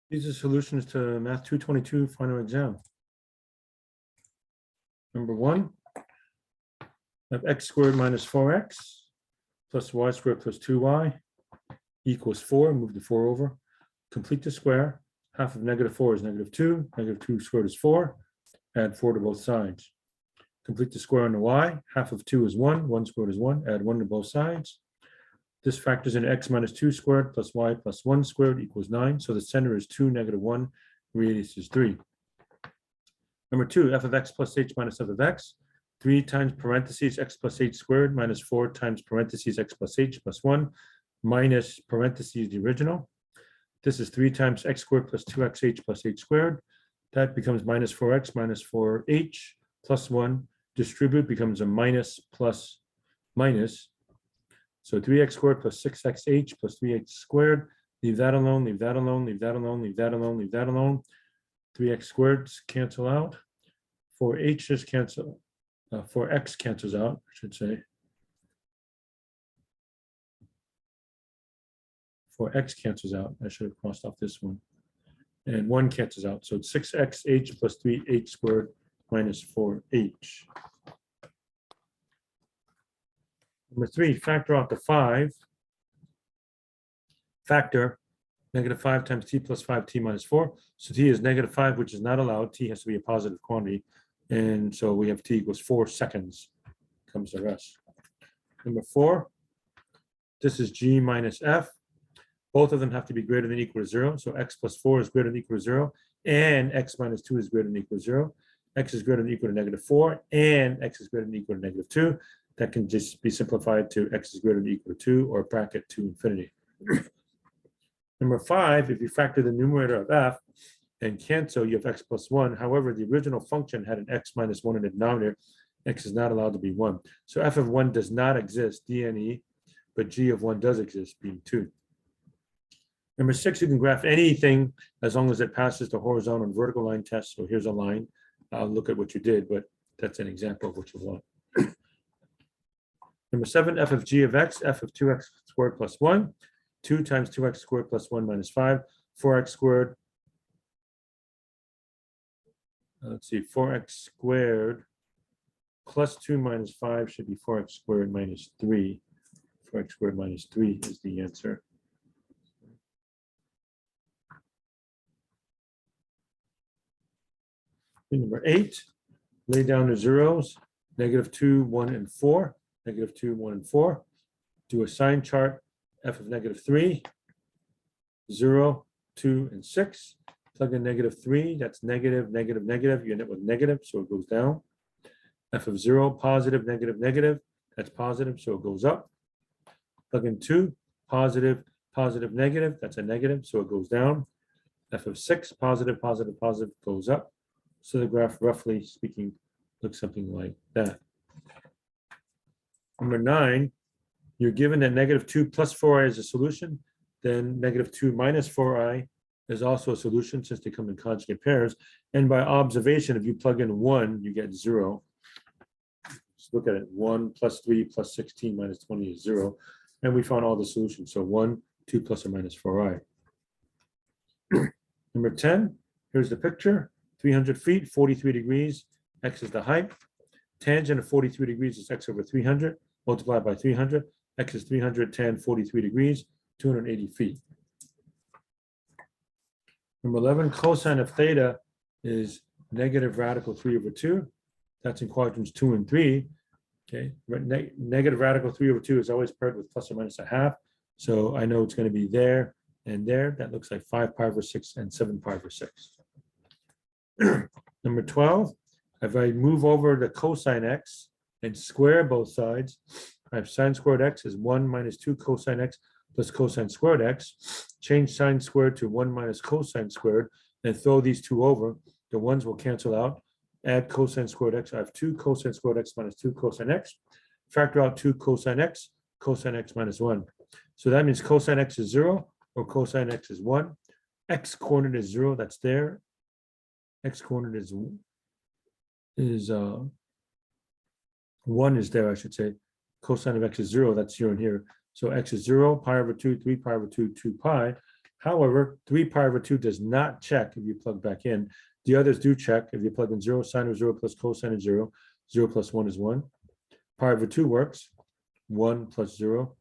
These are solutions to Math 222 final exam. Number 1, I have x squared minus 4x plus y squared plus 2y equals 4. Move the 4 over. Complete the square. Half of -4 is -2. -2 squared is 4. Add 4 to both sides. Complete the square on the y. Half of 2 is 1. 1 squared is 1. Add 1 to both sides. This factors in x minus 2 squared plus y plus 1 squared equals 9. So the center is 2, -1. Radius is 3. Number 2, f of x plus h minus f of x. 3 times parentheses x plus h squared minus 4 times parentheses x plus h plus 1 minus parentheses the original. This is 3 times x squared plus 2xh plus h squared. That becomes minus 4x minus 4h plus 1. Distribute becomes a minus plus minus. So 3x squared plus 6xh plus 3h squared. Leave that alone, leave that alone, leave that alone, leave that alone, leave that alone. 3x squared cancel out. 4h's cancel. 4x cancels out, I should say. 4x cancels out. I should have crossed off this one. And 1 cancels out. So it's 6xh plus 3h squared minus 4h. Number 3, factor out the 5. Factor -5 times t plus 5t minus 4. So t is -5, which is not allowed. T has to be a positive quantity. And so we have t equals 4 seconds. Comes the rest. Number 4, this is g minus f. Both of them have to be greater than or equal to 0. So x plus 4 is greater than or equal to 0. And x minus 2 is greater than or equal to 0. X is greater than or equal to -4. And x is greater than or equal to -2. That can just be simplified to x is greater than or equal to 2 or bracket to infinity. Number 5, if you factor the numerator of f and cancel, you have x plus 1. However, the original function had an x minus 1 in the denominator. X is not allowed to be 1. So f of 1 does not exist, DNE, but g of 1 does exist, being 2. Number 6, you can graph anything as long as it passes the horizontal and vertical line test. So here's a line. I'll look at what you did, but that's an example of what you want. Number 7, f of g of x, f of 2x squared plus 1. 2 times 2x squared plus 1 minus 5. 4x squared. Let's see, 4x squared plus 2 minus 5 should be 4x squared minus 3. 4x squared minus 3 is the answer. Number 8, lay down the zeros, -2, 1, and 4. -2, 1, and 4. Do a sign chart, f of -3, 0, 2, and 6. Plug in -3, that's negative, negative, negative. You end up with negative, so it goes down. F of 0, positive, negative, negative. That's positive, so it goes up. Plug in 2, positive, positive, negative. That's a negative, so it goes down. F of 6, positive, positive, positive, goes up. So the graph, roughly speaking, looks something like that. Number 9, you're given that -2 plus 4i is a solution. Then -2 minus 4i is also a solution since they come in conjugate pairs. And by observation, if you plug in 1, you get 0. Just look at it. 1 plus 3 plus 16 minus 20 is 0. And we found all the solutions. So 1, 2 plus or minus 4i. Number 10, here's the picture. 300 feet, 43 degrees. X is the height. Tangent of 43 degrees is x over 300. Multiplied by 300. X is 300, tan 43 degrees, 280 feet. Number 11, cosine of theta is negative radical 3 over 2. That's in quadrants 2 and 3. Okay, negative radical 3 over 2 is always paired with plus or minus a half. So I know it's going to be there and there. That looks like 5 pi over 6 and 7 pi over 6. Number 12, if I move over the cosine x and square both sides, I have sine squared x is 1 minus 2 cosine x plus cosine squared x. Change sine squared to 1 minus cosine squared and throw these two over. The ones will cancel out. Add cosine squared x. I have 2 cosine squared x minus 2 cosine x. Factor out 2 cosine x minus 1. So that means cosine x is 0 or cosine x is 1. X coordinate is 0. That's there. X coordinate is 1 is there, I should say. Cosine of x is 0. That's 0 in here. So x is 0, pi over 2, 3 pi over 2, 2 pi. However, 3 pi over 2 does not check if you plug back in. The others do check. If you plug in 0, sine of 0 plus cosine of 0, 0 plus 1 is 1. Pi over 2 works, 1 plus 0.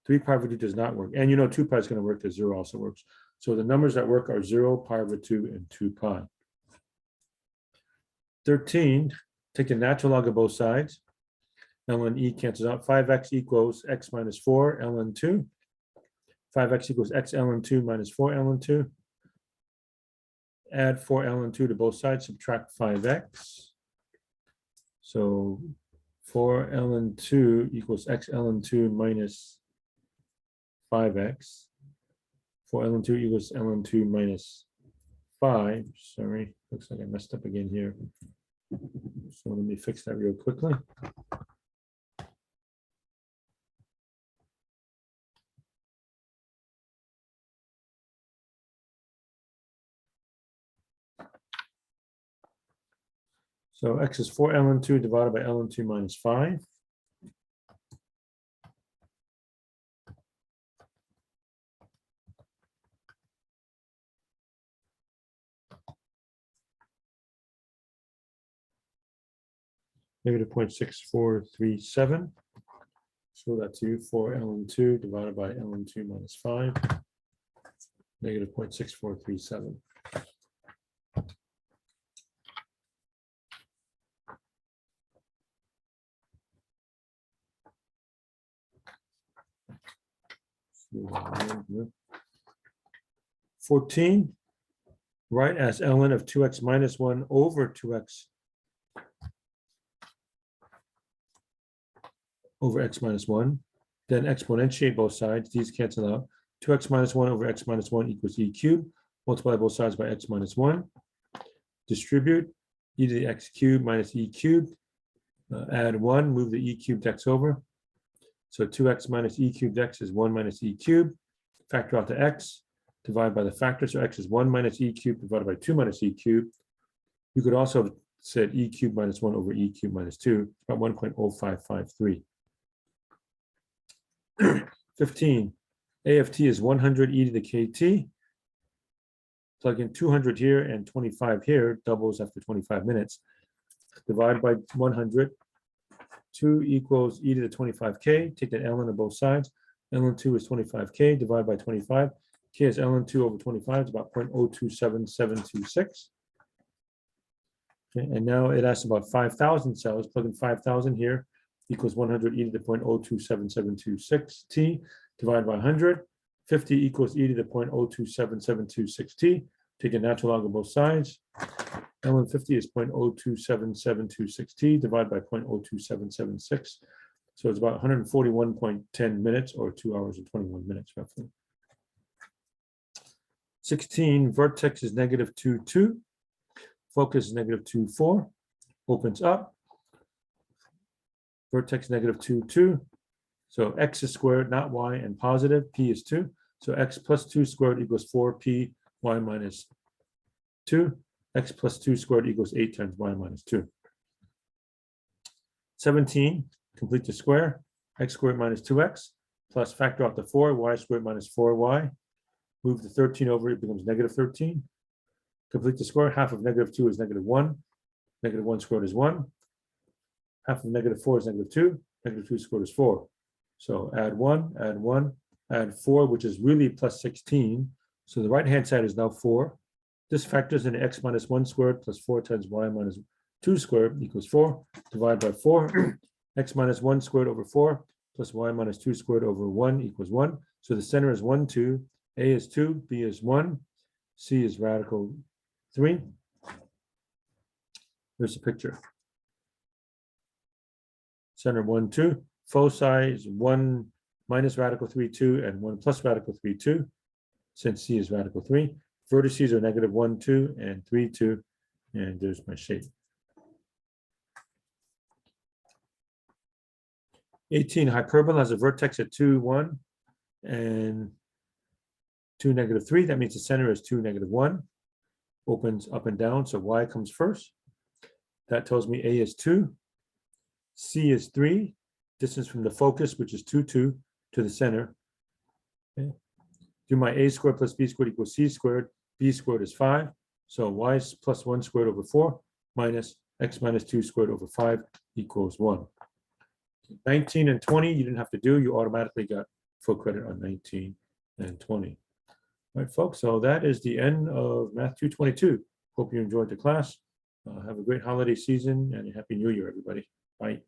3 pi over 2 does not work. And you know 2 pi is going to work because 0 also works. So the numbers that work are 0, pi over 2, and 2 pi. 13, take the natural log of both sides. ln e cancels out. 5x equals x minus 4 ln 2. 5x equals x ln 2 minus 4 ln 2. Add 4 ln 2 to both sides, subtract 5x. So 4 ln 2 equals x ln 2 minus 5x. 4 ln 2 equals ln 2 minus 5. Sorry, looks like I messed up again here. So let me fix that real quickly. So x is 4 ln 2 divided by ln 2 minus 5. Negative 0.6437. So that's you, 4 ln 2 divided by ln 2 minus 5. Negative 0.6437. Yeah. 14, write as ln of 2x minus 1 over 2x over x minus 1. Then exponentiate both sides. These cancel out. 2x minus 1 over x minus 1 equals e cubed. Multiply both sides by x minus 1. Distribute e to the x cubed minus e cubed. Add 1, move the e cubed x over. So 2x minus e cubed x is 1 minus e cubed. Factor out the x, divide by the factor. So x is 1 minus e cubed divided by 2 minus e cubed. You could also have said e cubed minus 1 over e cubed minus 2. It's about 1.0553. 15, a of t is 100 e to the kt. Plug in 200 here and 25 here, doubles after 25 minutes. Divide by 100. 2 equals e to the 25k. Take the ln of both sides. ln 2 is 25k. Divide by 25. K is ln 2 over 25. It's about 0.027726. Okay, and now it asks about 5,000 cells. Plug in 5,000 here. Equals 100 e to the 0.027726 t. Divided by 100. 50 equals e to the 0.027726 t. Take a natural log of both sides. ln 50 is 0.027726 t divided by 0.02776. So it's about 141.10 minutes or 2 hours and 21 minutes roughly. 16, vertex is negative 2, 2. Focus is negative 2, 4. Opens up. Vertex negative 2, 2. So x is squared, not y, and positive. P is 2. So x plus 2 squared equals 4p, y minus 2. X plus 2 squared equals 8 times y minus 2. 17, complete the square. X squared minus 2x plus factor out the 4, y squared minus 4y. Move the 13 over, it becomes negative 13. Complete the square. Half of negative 2 is negative 1. Negative 1 squared is 1. Half of negative 4 is negative 2. Negative 2 squared is 4. So add 1, add 4, which is really plus 16. So the right-hand side is now 4. This factors into x minus 1 squared plus 4 times y minus 2 squared equals 4. Divide by 4. X minus 1 squared over 4 plus y minus 2 squared over 1 equals 1. So the center is 1, 2. A is 2, B is 1, C is radical 3. Here's a picture. Center 1, 2. Foci is 1 minus radical 3, 2, and 1 plus radical 3, 2, since C is radical 3. Vertices are negative 1, 2, and 3, 2, and there's my shape. 18, hyperbola has a vertex at 2, 1, and 2, negative 3. That means the center is 2, negative 1. Opens up and down, so y comes first. That tells me A is 2. C is 3. Distance from the focus, which is 2, 2, to the center. Okay. do my a squared plus b squared equals c squared. B squared is 5. So y plus 1 squared over 4 minus x minus 2 squared over 5 equals 1. 19 and 20, you didn't have to do. You automatically got full credit on 19 and 20. All right, folks, so that is the end of Math 222. Hope you enjoyed the class. Have a great holiday season and a Happy New Year, everybody. Bye.